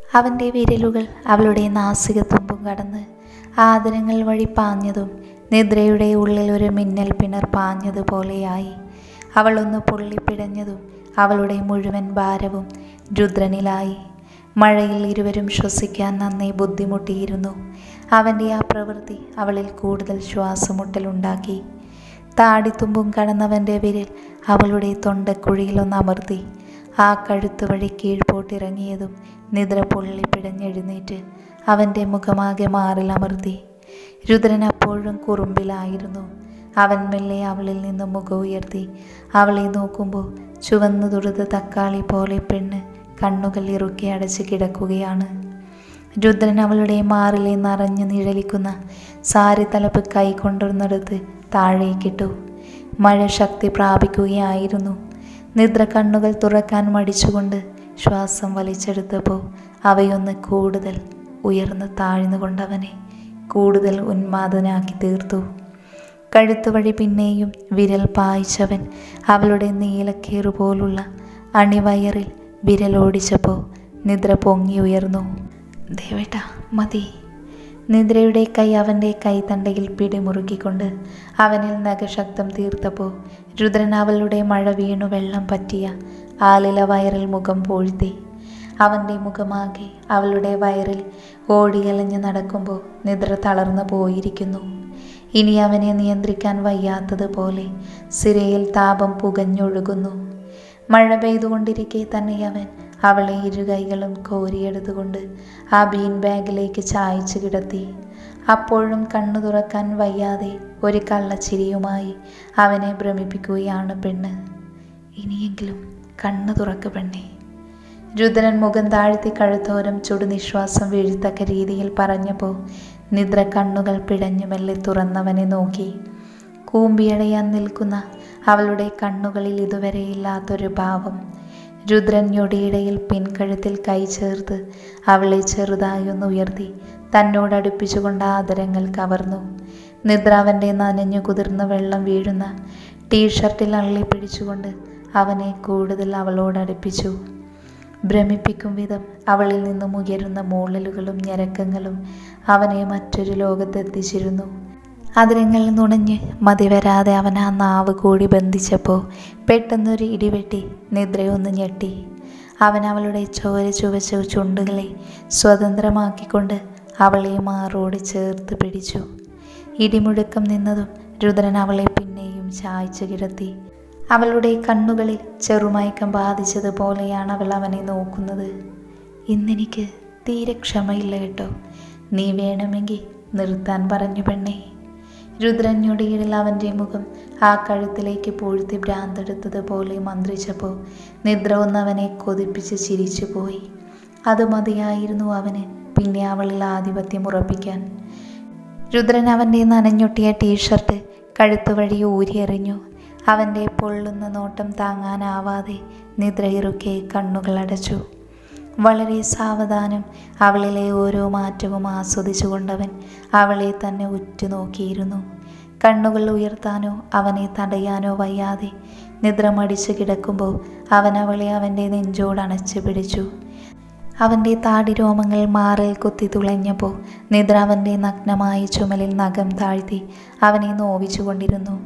അവൻ്റെ വിരലുകൾ അവളുടെ നാസികത്തുമ്പും കടന്ന് ആദരങ്ങൾ വഴി പാഞ്ഞതും നിദ്രയുടെ ഉള്ളിൽ ഒരു മിന്നൽ പിണർ പാഞ്ഞതുപോലെയായി. അവളൊന്ന് പൊള്ളിപ്പിടഞ്ഞതും അവളുടെ മുഴുവൻ ഭാരവും രുദ്രനിലായി. മഴയിൽ ഇരുവരും ശ്വസിക്കാൻ നന്നേ ബുദ്ധിമുട്ടിയിരുന്നു. അവൻ്റെ ആ പ്രവൃത്തി അവളിൽ കൂടുതൽ ശ്വാസമുട്ടലുണ്ടാക്കി. താടിത്തുമ്പും കടന്നവൻ്റെ വിരൽ അവളുടെ തൊണ്ടക്കുഴിയിലൊന്നമർത്തി. ആ കഴുത്ത് വഴി കീഴ്പോട്ടിറങ്ങിയതും നിദ്ര പൊള്ളിപ്പിടഞ്ഞെഴുന്നേറ്റ് അവൻ്റെ മുഖമാകെ മാറിലമർത്തി. രുദ്രൻ അപ്പോഴും കുറുമ്പിലായിരുന്നു. അവൻ മെല്ലെ അവളിൽ നിന്ന് മുഖം ഉയർത്തി അവളെ നോക്കുമ്പോൾ ചുവന്നു തുടുത്ത തക്കാളി പോലെ പെണ്ണ് കണ്ണുകൾ ഇറുക്കി അടച്ച് കിടക്കുകയാണ്. രുദ്രൻ അവളുടെ മാറിലെ നിറഞ്ഞു നിഴലിക്കുന്ന സാരി തലപ്പ് കൈ കൊണ്ടുവന്നെടുത്ത് താഴേക്കിട്ടു. മഴ ശക്തി പ്രാപിക്കുകയായിരുന്നു. നിദ്ര കണ്ണുകൾ തുറക്കാൻ മടിച്ചുകൊണ്ട് ശ്വാസം വലിച്ചെടുത്തപ്പോൾ അവയൊന്ന് കൂടുതൽ ഉയർന്ന് താഴ്ന്നുകൊണ്ടവനെ കൂടുതൽ ഉന്മാദനാക്കി തീർത്തു. കഴുത്തുവഴി പിന്നെയും വിരൽ പായിച്ചവൻ അവളുടെ നീലക്കേറുപോലുള്ള അണിവയറിൽ വിരലോടിച്ചപ്പോൾ നിദ്ര പൊങ്ങി ഉയർന്നു. ദേവേട്ട മതി. നിദ്രയുടെ കൈ അവൻ്റെ കൈത്തണ്ടയിൽ പിടിമുറുക്കിക്കൊണ്ട് അവനിൽ നഖശക്തം തീർത്തപ്പോൾ രുദ്രൻ അവളുടെ മഴ വീണു വെള്ളം പറ്റിയ ആലില വയറിൽ മുഖം പൂഴ്ത്തി. അവൻ്റെ മുഖമാകെ അവളുടെ വയറിൽ ഓടിയലഞ്ഞ് നടക്കുമ്പോൾ നിദ്ര തളർന്നു പോയിരിക്കുന്നു. ഇനി അവനെ നിയന്ത്രിക്കാൻ വയ്യാത്തതുപോലെ സിരയിൽ താപം പുകഞ്ഞൊഴുകുന്നു. മഴ പെയ്തുകൊണ്ടിരിക്കെ തന്നെ അവൻ അവളെ ഇരുകൈകളും കോരിയെടുത്തുകൊണ്ട് ആ ബീൻ ബാഗിലേക്ക് ചായച്ചു കിടത്തി. അപ്പോഴും കണ്ണു തുറക്കാൻ വയ്യാതെ ഒരു കള്ളച്ചിരിയുമായി അവനെ ഭ്രമിപ്പിക്കുകയാണ് പെണ്ണ്. ഇനിയെങ്കിലും കണ്ണു തുറക്ക് പെണ്ണേ. രുദ്രൻ മുഖം താഴ്ത്തി കഴുത്തോരം ചുടുനിശ്വാസം വീഴ്ത്തക്ക രീതിയിൽ പറഞ്ഞപ്പോൾ നിദ്ര കണ്ണുകൾ പിടഞ്ഞു മെല്ലെ തുറന്നവനെ നോക്കി. കൂമ്പിയടയാൻ നിൽക്കുന്ന അവളുടെ കണ്ണുകളിൽ ഇതുവരെ ഇല്ലാത്തൊരു ഭാവം. രുദ്രൻ ഞൊടിയിടയിൽ പിൻകഴുത്തിൽ കൈ ചേർത്ത് അവളെ ചെറുതായൊന്ന് ഉയർത്തി തന്നോടടുപ്പിച്ചുകൊണ്ട് ആദരങ്ങൾ കവർന്നു. നിദ്ര അവൻ്റെ നനഞ്ഞു കുതിർന്ന വെള്ളം വീഴുന്ന ടീഷർട്ടിൽ അള്ളി പിടിച്ചുകൊണ്ട് അവനെ കൂടുതൽ അവളോടടുപ്പിച്ചു. ഭ്രമിപ്പിക്കും വിധം അവളിൽ നിന്നും ഉയരുന്ന മൂളലുകളും ഞരക്കങ്ങളും അവനെ മറ്റൊരു ലോകത്തെത്തിച്ചിരുന്നു. അതിരങ്ങൾ നുണഞ്ഞ് മതിവരാതെ അവൻ ആ നാവ് കൂടി ബന്ധിച്ചപ്പോൾ പെട്ടെന്നൊരു ഇടിവെട്ടി നിദ്രയൊന്ന് ഞെട്ടി. അവൻ അവളുടെ ചോര ചുവച്ച ചുണ്ടുകളെ സ്വതന്ത്രമാക്കിക്കൊണ്ട് അവളെ മാറോട് ചേർത്ത് പിടിച്ചു. ഇടിമുഴക്കം നിന്നതും രുദ്രൻ അവളെ പിന്നെയും ചായ്ച്ചു കിടത്തി. അവളുടെ കണ്ണുകളിൽ ചെറുമയക്കം ബാധിച്ചതുപോലെയാണ് അവൾ അവനെ നോക്കുന്നത്. ഇന്നെനിക്ക് തീരെ ക്ഷമയില്ല കേട്ടോ. നീ വേണമെങ്കിൽ നിർത്താൻ പറഞ്ഞു പെണ്ണേ. രുദ്രൻ ഞൊടിയിൽ അവൻ്റെ മുഖം ആ കഴുത്തിലേക്ക് പൂഴ്ത്തി ഭ്രാന്തെടുത്തതുപോലെ മന്ത്രിച്ചപ്പോൾ നിദ്ര ഒന്നവനെ കൊതിപ്പിച്ച് ചിരിച്ചുപോയി. അത് മതിയായിരുന്നു അവന് പിന്നെ അവളിൽ ആധിപത്യം ഉറപ്പിക്കാൻ. രുദ്രൻ അവൻ്റെ നനഞ്ഞൊട്ടിയ ടീഷർട്ട് കഴുത്തുവഴി ഊരിയെറിഞ്ഞു. അവൻ്റെ പൊള്ളുന്ന നോട്ടം താങ്ങാനാവാതെ നിദ്ര ഇറുക്കെ കണ്ണുകളടച്ചു. വളരെ സാവധാനം അവളിലെ ഓരോ മാറ്റവും ആസ്വദിച്ചുകൊണ്ടവൻ അവളെ തന്നെ ഉറ്റുനോക്കിയിരുന്നു. കണ്ണുകൾ ഉയർത്താനോ അവനെ തടയാനോ വയ്യാതെ നിദ്ര മടിച്ചു കിടക്കുമ്പോൾ അവൻ അവളെ അവൻ്റെ നെഞ്ചോടണച്ചു പിടിച്ചു. അവൻ്റെ താടിരോമങ്ങൾ മാറിൽ കുത്തി തുളഞ്ഞപ്പോൾ നിദ്ര അവൻ്റെ നഗ്നമായ ചുമലിൽ നഖം താഴ്ത്തി അവനെ നോവിച്ചുകൊണ്ടിരുന്നു.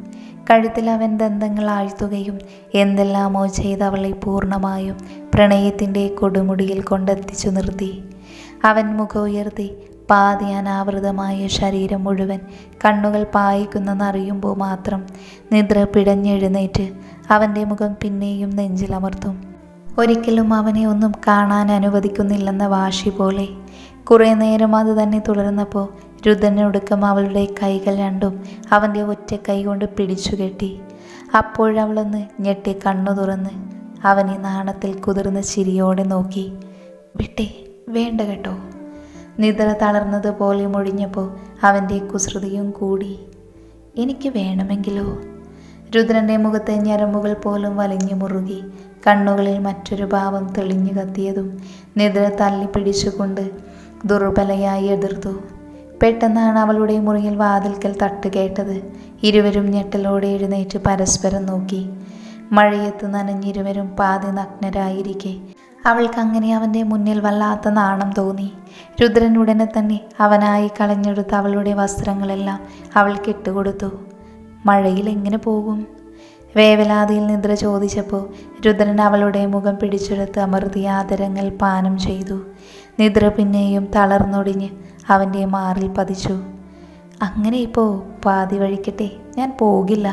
കഴുത്തിൽ അവൻ ദന്തങ്ങൾ ആഴ്ത്തുകയും എന്തെല്ലാമോ ചെയ്ത് അവളെ പൂർണ്ണമായും പ്രണയത്തിൻ്റെ കൊടുമുടിയിൽ കൊണ്ടെത്തിച്ചു നിർത്തി. അവൻ മുഖം ഉയർത്തി പാതി അനാവൃതമായ ശരീരം മുഴുവൻ കണ്ണുകൾ പായിക്കുന്നെന്നറിയുമ്പോൾ മാത്രം നിദ്ര പിടഞ്ഞെഴുന്നേറ്റ് അവൻ്റെ മുഖം പിന്നെയും നെഞ്ചിലമർത്തും. ഒരിക്കലും അവനെ ഒന്നും കാണാൻ അനുവദിക്കുന്നില്ലെന്ന വാശി പോലെ. കുറേ നേരം അത് തന്നെ തുടർന്നപ്പോൾ രുദ്രനൊടുക്കം അവളുടെ കൈകൾ രണ്ടും അവൻ്റെ ഒറ്റ കൈ കൊണ്ട് പിടിച്ചുകെട്ടി. അപ്പോഴവളൊന്ന് ഞെട്ടി കണ്ണു തുറന്ന് അവനെ നാണത്തിൽ കുതിർന്ന ചിരിയോടെ നോക്കി. വിട്ടേ, വേണ്ട കേട്ടോ. നിദ്ര തളർന്നതുപോലെ മൊഴിഞ്ഞപ്പോൾ അവൻ്റെ കുസൃതിയും കൂടി. എനിക്ക് വേണമെങ്കിലോ. രുദ്രൻ്റെ മുഖത്തെ ഞരമ്പുകൾ പോലും വലിഞ്ഞു മുറുകി. കണ്ണുകളിൽ മറ്റൊരു ഭാവം തെളിഞ്ഞു കത്തിയതും നിദ്ര തല്ലിപ്പിടിച്ചുകൊണ്ട് ദുർബലയായി എതിർത്തു. പെട്ടെന്നാണ് അവളുടെ മുറിയിൽ വാതിൽക്കൽ തട്ട് കേട്ടത്. ഇരുവരും ഞെട്ടലോടെ എഴുന്നേറ്റ് പരസ്പരം നോക്കി. മഴയത്ത് നനഞ്ഞിരുവരും പാതി നഗ്നരായിരിക്കെ അവൾക്ക് അങ്ങനെ അവൻ്റെ മുന്നിൽ വല്ലാത്ത നാണം തോന്നി. രുദ്രൻ ഉടനെ തന്നെ അവനായി കളഞ്ഞെടുത്ത അവളുടെ വസ്ത്രങ്ങളെല്ലാം അവൾക്ക് ഇട്ടുകൊടുത്തു. മഴയിൽ എങ്ങനെ പോകും? വേവലാതിയിൽ നിദ്ര ചോദിച്ചപ്പോൾ രുദ്രൻ അവളുടെ മുഖം പിടിച്ചെടുത്ത് അമർത്തിയ ആദരങ്ങൾ പാനം ചെയ്തു. നിദ്ര പിന്നെയും തളർന്നൊടിഞ്ഞ് അവൻ്റെ മാറിൽ പതിച്ചു. അങ്ങനെ ഇപ്പോൾ പാതി വഴിക്കട്ടെ, ഞാൻ പോകില്ല.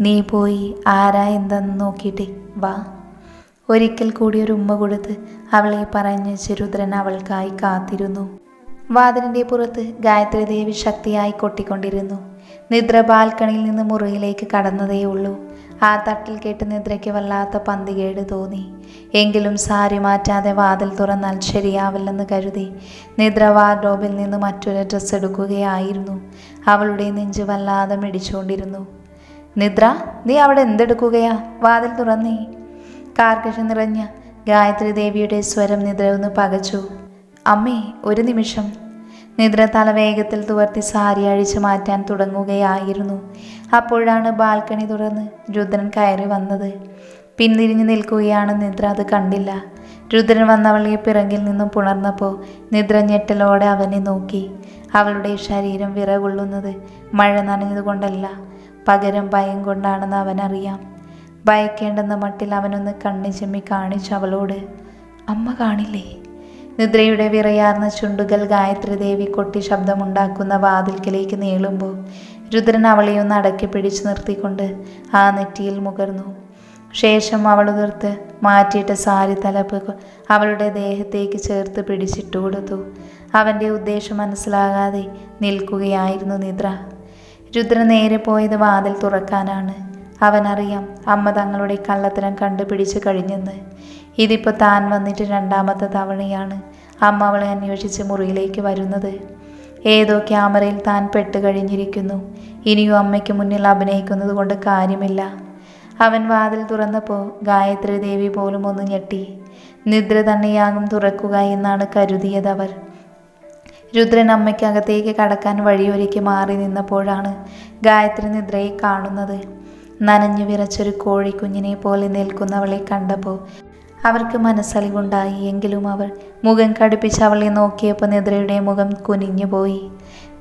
നീ പോയി ആരാ എന്താന്ന് നോക്കിയിട്ടേ വാ. ഒരിക്കൽ കൂടി ഒരു ഉമ്മ കൊടുത്ത് അവളെ പറഞ്ഞ് രുദ്രൻ അവൾക്കായി കാത്തിരുന്നു. വാതിലിൻ്റെ പുറത്ത് ഗായത്രി ദേവി ശക്തിയായി കൊട്ടിക്കൊണ്ടിരുന്നു. നിദ്ര ബാൽക്കണിയിൽ നിന്ന് മുറിയിലേക്ക് കടന്നതേയുള്ളൂ. ആ തട്ടിൽ കേട്ട് നിദ്രയ്ക്ക് വല്ലാത്ത പന്തികേട് തോന്നി. എങ്കിലും സാരി മാറ്റാതെ വാതിൽ തുറന്നാൽ ശരിയാവില്ലെന്ന് കരുതി നിദ്ര വാർഡ്രോബിൽ നിന്ന് മറ്റൊരു ഡ്രസ്സ് എടുക്കുകയായിരുന്നു. അവളുടെ നെഞ്ച് വല്ലാതെ മിടിച്ചുകൊണ്ടിരുന്നു. നിദ്ര, നീ അവിടെ എന്തെടുക്കുകയാ? വാതിൽ തുറന്നേ. കാർക്കശം നിറഞ്ഞ ഗായത്രി ദേവിയുടെ സ്വരം നിദ്ര ഒന്ന് പകച്ചു. അമ്മേ, ഒരു നിമിഷം. നിദ്ര തല വേഗത്തിൽ തുവർത്തി സാരി അഴിച്ചു മാറ്റാൻ തുടങ്ങുകയായിരുന്നു. അപ്പോഴാണ് ബാൽക്കണി തുറന്ന് രുദ്രൻ കയറി വന്നത്. പിന്തിരിഞ്ഞു നിൽക്കുകയാണ് നിദ്ര. അത് കണ്ടില്ല. രുദ്രൻ വന്നവളെ പിറകിൽ നിന്നും പുണർന്നപ്പോൾ നിദ്ര ഞെട്ടലോടെ അവനെ നോക്കി. അവളുടെ ശരീരം വിറകൊള്ളുന്നത് മഴ നനഞ്ഞതുകൊണ്ടല്ല, പകരം ഭയം കൊണ്ടാണെന്ന് അവനറിയാം. ഭയക്കേണ്ടെന്ന മട്ടിൽ അവനൊന്ന് കണ്ണു ചെമ്മി കാണിച്ചു അവളോട്. അമ്മ കാണില്ലേ? നിദ്രയുടെ വിറയാർന്ന ചുണ്ടുകൾ ഗായത്രി ദേവി കൊട്ടി ശബ്ദമുണ്ടാക്കുന്ന വാതിൽക്കലേക്ക് നീളുമ്പോൾ രുദ്രൻ അവളെയൊന്ന് അടക്കി പിടിച്ചു നിർത്തിക്കൊണ്ട് ആ നെറ്റിയിൽ മുകർന്നു. ശേഷം അവൾ ഉതിർത്ത് മാറ്റിയിട്ട് സാരി തലപ്പ് അവളുടെ ദേഹത്തേക്ക് ചേർത്ത് പിടിച്ചിട്ടു കൊടുത്തു. അവൻ്റെ ഉദ്ദേശം മനസ്സിലാകാതെ നിൽക്കുകയായിരുന്നു നിദ്ര. രുദ്രൻ നേരെ പോയത് വാതിൽ തുറക്കാനാണ്. അവനറിയാം അമ്മ തങ്ങളുടെ കള്ളത്തരം കണ്ടുപിടിച്ചു കഴിഞ്ഞെന്ന്. ഇതിപ്പോൾ താൻ വന്നിട്ട് രണ്ടാമത്തെ തവണയാണ് അമ്മ അവളെ അന്വേഷിച്ച് മുറിയിലേക്ക് വരുന്നത്. ഏതോ ക്യാമറയിൽ താൻ പെട്ടുകഴിഞ്ഞിരിക്കുന്നു. ഇനിയും അമ്മയ്ക്ക് മുന്നിൽ അഭിനയിക്കുന്നത് കൊണ്ട് കാര്യമില്ല. അവൻ വാതിൽ തുറന്നപ്പോൾ ഗായത്രി ദേവി പോലും ഒന്ന് ഞെട്ടി. നിദ്ര തന്നെയാകും തുറക്കുക എന്നാണ് കരുതിയതവർ. രുദ്രൻ അമ്മയ്ക്കകത്തേക്ക് കടക്കാൻ വഴിയൊരുക്കി മാറി നിന്നപ്പോഴാണ് ഗായത്രി നിദ്രയെ കാണുന്നത്. നനഞ്ഞു വിറച്ചൊരു കോഴിക്കുഞ്ഞിനെ പോലെ നിൽക്കുന്നവളെ കണ്ടപ്പോൾ അവർക്ക് മനസ്സലിവുണ്ടായി. എങ്കിലും അവർ മുഖം കടുപ്പിച്ച് അവളെ നോക്കിയപ്പോൾ നിദ്രയുടെ മുഖം കുനിഞ്ഞുപോയി.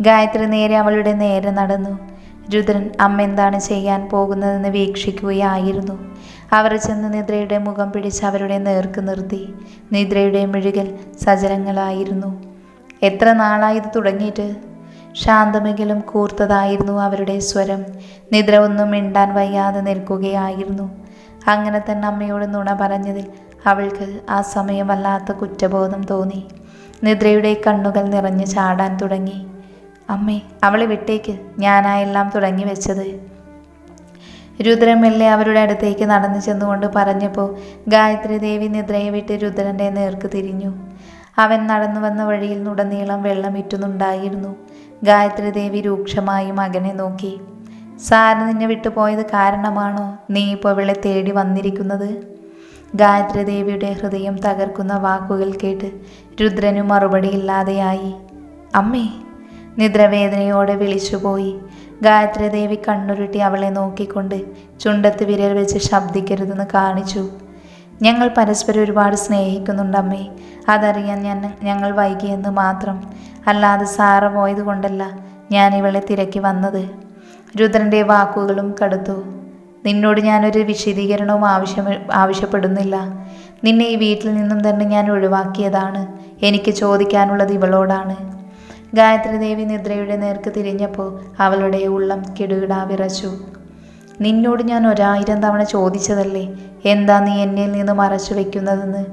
ഗായത്രി നേരെ അവളുടെ നേരെ നടന്നു. രുദ്രൻ അമ്മ എന്താണ് ചെയ്യാൻ പോകുന്നതെന്ന് വീക്ഷിക്കുകയായിരുന്നു. അവർ ചെന്ന് നിദ്രയുടെ മുഖം പിടിച്ച് അവരുടെ നേർക്ക് നിർത്തി. നിദ്രയുടെ മിഴികൾ സജലങ്ങളായിരുന്നു. എത്ര നാളായി ഇത് തുടങ്ങിയിട്ട്? ശാന്തമെങ്കിലും കൂർത്തതായിരുന്നു അവരുടെ സ്വരം. നിദ്ര ഒന്നും മിണ്ടാൻ വയ്യാതെ നിൽക്കുകയായിരുന്നു. അങ്ങനെ തന്നെ അമ്മയോട് നുണ പറഞ്ഞതിൽ അവൾക്ക് ആ സമയം വല്ലാത്ത കുറ്റബോധം തോന്നി. നിദ്രയുടെ കണ്ണുകൾ നിറഞ്ഞു ചാടാൻ തുടങ്ങി. അമ്മേ, അവളെ വിട്ടേക്ക്, ഞാനായെല്ലാം തുടങ്ങി വെച്ചത്. രുദ്രമെല്ലെ അവരുടെ അടുത്തേക്ക് നടന്നു ചെന്നുകൊണ്ട് പറഞ്ഞപ്പോൾ ഗായത്രി ദേവി നിദ്രയെ വിട്ട് രുദ്രൻ്റെ നേർക്ക് തിരിഞ്ഞു. അവൻ നടന്നു വന്ന വഴിയിൽ ഉടനീളം വെള്ളം ഇറ്റുന്നുണ്ടായിരുന്നു. ഗായത്രി ദേവി രൂക്ഷമായി മകനെ നോക്കി. സാറ് നിന്നെ വിട്ടുപോയത് കാരണമാണോ നീ ഇപ്പോൾ ഇവളെ തേടി വന്നിരിക്കുന്നത്? ഗായത്രി ദേവിയുടെ ഹൃദയം തകർക്കുന്ന വാക്കുകൾ കേട്ട് രുദ്രനു മറുപടിയില്ലാതെയായി. അമ്മേ, നിദ്രവേദനയോടെ വിളിച്ചുപോയി. ഗായത്രി ദേവി കണ്ണുരുട്ടി അവളെ നോക്കിക്കൊണ്ട് ചുണ്ടത്ത് വിരൽ വെച്ച് ശബ്ദിക്കരുതെന്ന് കാണിച്ചു. ഞങ്ങൾ പരസ്പരം ഒരുപാട് സ്നേഹിക്കുന്നുണ്ടമ്മേ. അതറിയാൻ ഞങ്ങൾ വൈകിയെന്ന് മാത്രം. അല്ലാതെ സാറ് പോയത് കൊണ്ടല്ല ഞാൻ ഇവളെ തിരക്കി വന്നത്. രുദ്രൻ്റെ വാക്കുകളും കടുത്തു. നിന്നോട് ഞാനൊരു വിശദീകരണവും ആവശ്യപ്പെടുന്നില്ല. നിന്നെ ഈ വീട്ടിൽ നിന്നും തന്നെ ഞാൻ ഒഴിവാക്കിയതാണ്. എനിക്ക് ചോദിക്കാനുള്ളത് ഇവളോടാണ്. ഗായത്രി ദേവി നിദ്രയുടെ നേർക്ക് തിരിഞ്ഞപ്പോൾ അവളുടെ ഉള്ളം കിടുകിടാ വിറച്ചു. നിന്നോട് ഞാൻ 1000 തവണ ചോദിച്ചതല്ലേ എന്താ നീ എന്നിൽ നിന്ന് മറച്ചു വെക്കുന്നതെന്ന്?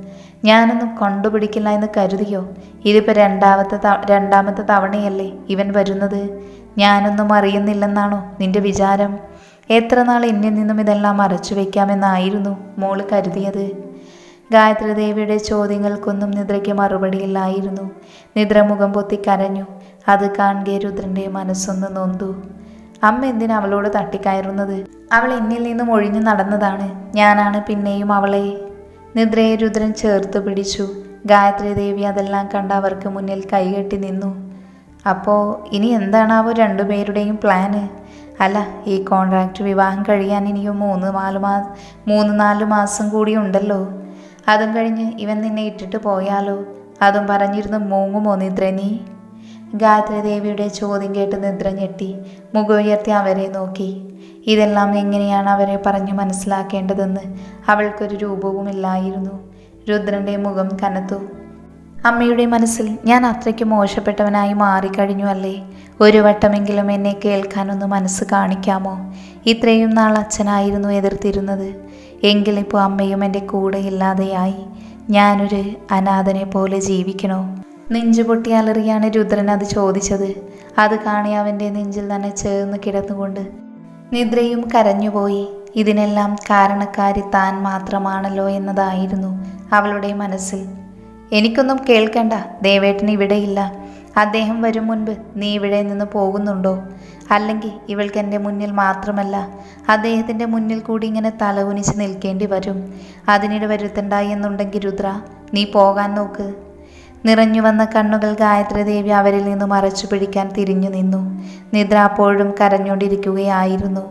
ഞാനൊന്നും കണ്ടുപിടിക്കില്ല എന്ന് കരുതിയോ? ഇതിപ്പോൾ രണ്ടാമത്തെ തവണയല്ലേ ഇവൻ വരുന്നത്. ഞാനൊന്നും അറിയുന്നില്ലെന്നാണോ നിന്റെ വിചാരം? എത്ര നാൾ എന്നിൽ നിന്നും ഇതെല്ലാം മറച്ചു വയ്ക്കാമെന്നായിരുന്നു മോള് കരുതിയത്? ഗായത്രി ദേവിയുടെ ചോദ്യങ്ങൾക്കൊന്നും നിദ്രയ്ക്ക് മറുപടിയില്ലായിരുന്നു. നിദ്ര മുഖം പൊത്തി കരഞ്ഞു. അത് കാണുകെ രുദ്രൻ്റെ മനസ്സൊന്ന് നൊന്തു. അമ്മ എന്തിനാ അവളോട് തട്ടിക്കയറുന്നത്? അവൾ എന്നിൽ നിന്നും ഒഴിഞ്ഞു നടന്നതാണ്. ഞാനാണ് പിന്നെയും അവളെ. നിദ്രയെ രുദ്രൻ ചേർത്ത് പിടിച്ചു. ഗായത്രി ദേവി അതെല്ലാം കണ്ട് അവർക്ക് മുന്നിൽ കൈകെട്ടി നിന്നു. അപ്പോൾ ഇനി എന്താണാവോ രണ്ടുപേരുടെയും പ്ലാന്? അല്ല, ഈ കോൺട്രാക്റ്റ് വിവാഹം കഴിയാൻ ഇനിയും 3-4 മാസം കൂടി ഉണ്ടല്ലോ. അതും കഴിഞ്ഞ് ഇവൻ നിന്നെ ഇട്ടിട്ട് പോയാലോ? അതും പറഞ്ഞിരുന്നു മൂങ്ങുമോ നിദ്ര നീ? ഗായത്രി ദേവിയുടെ ചോദ്യം കേട്ട് നിദ്ര ഞെട്ടി മുഖം ഉയർത്തി അവരെ നോക്കി. ഇതെല്ലാം എങ്ങനെയാണ് അവരെ പറഞ്ഞു മനസ്സിലാക്കേണ്ടതെന്ന് അവൾക്കൊരു രൂപവുമില്ലായിരുന്നു. രുദ്രൻ്റെ മുഖം കനത്തു. അമ്മയുടെ മനസ്സിൽ ഞാൻ അത്രയ്ക്ക് മോശപ്പെട്ടവനായി മാറിക്കഴിഞ്ഞു അല്ലേ? ഒരു വട്ടമെങ്കിലും എന്നെ കേൾക്കാനൊന്ന് മനസ്സ് കാണിക്കാമോ? ഇത്രയും നാൾ അച്ഛനായിരുന്നു എതിർത്തിരുന്നത്. എങ്കിലിപ്പോൾ അമ്മയും എൻ്റെ കൂടെ ഇല്ലാതെയായി. ഞാനൊരു അനാഥനെ പോലെ ജീവിക്കണോ? നെഞ്ചുപൊട്ടി അലറിയാണ് രുദ്രൻ അത് ചോദിച്ചത്. അത് കാണി അവൻ്റെ നെഞ്ചിൽ തന്നെ ചേർന്ന് കിടന്നുകൊണ്ട് നിദ്രയും കരഞ്ഞുപോയി. ഇതിനെല്ലാം കാരണക്കാരി താൻ മാത്രമാണല്ലോ എന്നതായിരുന്നു അവളുടെ മനസ്സിൽ. എനിക്കൊന്നും കേൾക്കണ്ട, ദേവേട്ടൻ ഇവിടെയില്ല. അദ്ദേഹം വരും മുൻപ് നീ ഇവിടെ നിന്ന് പോകുന്നുണ്ടോ? അല്ലെങ്കിൽ ഇവൾക്ക് എൻ്റെ മുന്നിൽ മാത്രമല്ല അദ്ദേഹത്തിൻ്റെ മുന്നിൽ കൂടി ഇങ്ങനെ തല കുനിച്ച് നിൽക്കേണ്ടി വരും. അതിനിടെ വരുത്തണ്ട എന്നുണ്ടെങ്കിൽ രുദ്ര നീ പോകാൻ നോക്ക്. നിറഞ്ഞു വന്ന കണ്ണുകൾ ഗായത്രി ദേവി അവരിൽ നിന്ന് മറച്ചു പിടിക്കാൻ തിരിഞ്ഞു നിന്നു. നിദ്ര അപ്പോഴും കരഞ്ഞുകൊണ്ടിരിക്കുകയായിരുന്നു.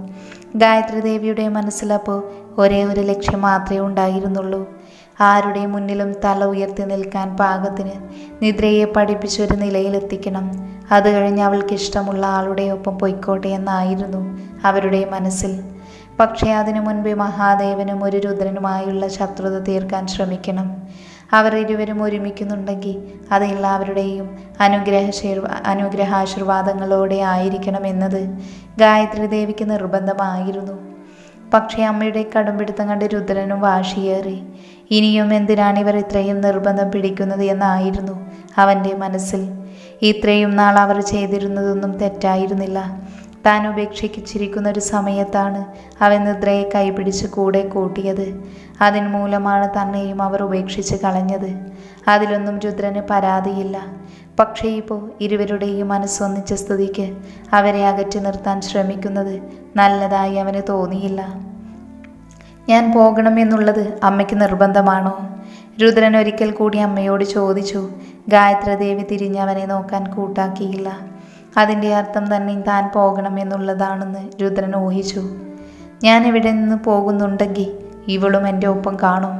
ഗായത്രി ദേവിയുടെ മനസ്സിലപ്പോൾ ഒരേ ഒരു ലക്ഷ്യം മാത്രമേ ഉണ്ടായിരുന്നുള്ളൂ. ആരുടെ മുന്നിലും തല ഉയർത്തി നിൽക്കാൻ പാകത്തിന് നിദ്രയെ പഠിപ്പിച്ചൊരു നിലയിലെത്തിക്കണം. അത് കഴിഞ്ഞ് അവൾക്ക് ഇഷ്ടമുള്ള ആളുടെ ഒപ്പം പൊയ്ക്കോട്ടെ എന്നായിരുന്നു അവരുടെ മനസ്സിൽ. പക്ഷേ അതിനു മുൻപേ മഹാദേവനും ഒരു രുദ്രനുമായുള്ള ശത്രുത തീർക്കാൻ ശ്രമിക്കണം. അവർ ഇരുവരും ഒരുമിക്കുന്നുണ്ടെങ്കിൽ അത് എല്ലാവരുടെയും അനുഗ്രഹാശീർവാദങ്ങളോടെ ആയിരിക്കണം എന്നത് ഗായത്രി ദേവിക്ക് നിർബന്ധമായിരുന്നു. പക്ഷേ അമ്മയുടെ കടുംപിടുത്തം കണ്ട് രുദ്രനും വാശിയേറി. ഇനിയും എന്തിനാണ് ഇവർ ഇത്രയും നിർബന്ധം പിടിക്കുന്നത് എന്നായിരുന്നു അവൻ്റെ മനസ്സിൽ. ഇത്രയും നാൾ അവർ ചെയ്തിരുന്നതൊന്നും തെറ്റായിരുന്നില്ല. താൻ ഉപേക്ഷിച്ചിരിക്കുന്ന ഒരു സമയത്താണ് അവൻ നിദ്രയെ കൈപിടിച്ച് കൂടെ കൂട്ടിയത്. അതിന് മൂലമാണ് തന്നെയും അവർ ഉപേക്ഷിച്ച് കളഞ്ഞത്. അതിലൊന്നും രുദ്രന് പരാതിയില്ല. പക്ഷേ ഇപ്പോൾ ഇരുവരുടെയും മനസ്സൊന്നിച്ച സ്ഥിതിക്ക് അവരെ അകറ്റി നിർത്താൻ ശ്രമിക്കുന്നത് നല്ലതായി അവന് തോന്നിയില്ല. ഞാൻ പോകണമെന്നുള്ളത് അമ്മയ്ക്ക് നിർബന്ധമാണോ? രുദ്രൻ ഒരിക്കൽ കൂടി അമ്മയോട് ചോദിച്ചു. ഗായത്രി ദേവി തിരിഞ്ഞവനെ നോക്കാൻ കൂട്ടാക്കിയില്ല. അതിൻ്റെ അർത്ഥം തന്നെ താൻ പോകണമെന്നുള്ളതാണെന്ന് രുദ്രൻ ഊഹിച്ചു. ഞാൻ ഇവിടെ നിന്ന് പോകുന്നുണ്ടെങ്കിൽ ഇവളും എൻ്റെ ഒപ്പം കാണും.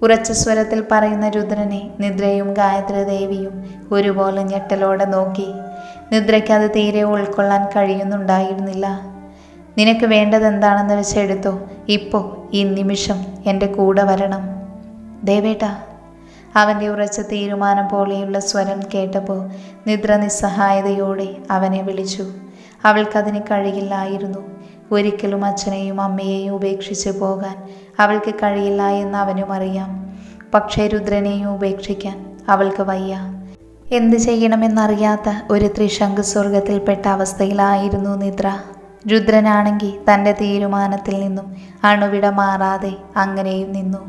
ഉറച്ച സ്വരത്തിൽ പറയുന്ന രുദ്രനെ നിദ്രയും ഗായത്രി ദേവിയും ഒരുപോലെ ഞെട്ടലോടെ നോക്കി. നിദ്രയ്ക്ക് അത് തീരെ ഉൾക്കൊള്ളാൻ കഴിയുന്നുണ്ടായിരുന്നില്ല. നിനക്ക് വേണ്ടത് എന്താണെന്ന് വെച്ചെടുത്തോ. ഇപ്പോൾ ഈ നിമിഷം എൻ്റെ കൂടെ വരണം ദേവേട്ടാ. അവൻ്റെ ഉറച്ച തീരുമാനം പോലെയുള്ള സ്വരം കേട്ടപ്പോൾ നിദ്ര നിസ്സഹായതയോടെ അവനെ വിളിച്ചു. അവൾക്കതിന് കഴിയില്ലായിരുന്നു. ഒരിക്കലും അച്ഛനെയും അമ്മയെയും ഉപേക്ഷിച്ച് പോകാൻ അവൾക്ക് കഴിയില്ല എന്ന് അവനും അറിയാം. പക്ഷേ രുദ്രനെയും ഉപേക്ഷിക്കാൻ അവൾക്ക് വയ്യ. എന്ത് ചെയ്യണമെന്നറിയാത്ത ഒരു ത്രിശങ്ക് സ്വർഗത്തിൽപ്പെട്ട അവസ്ഥയിലായിരുന്നു നിദ്ര. രുദ്രനാണെങ്കിൽ തൻ്റെ തീരുമാനത്തിൽ നിന്നും അണുവിട മാറാതെ അങ്ങനെയും നിന്നു.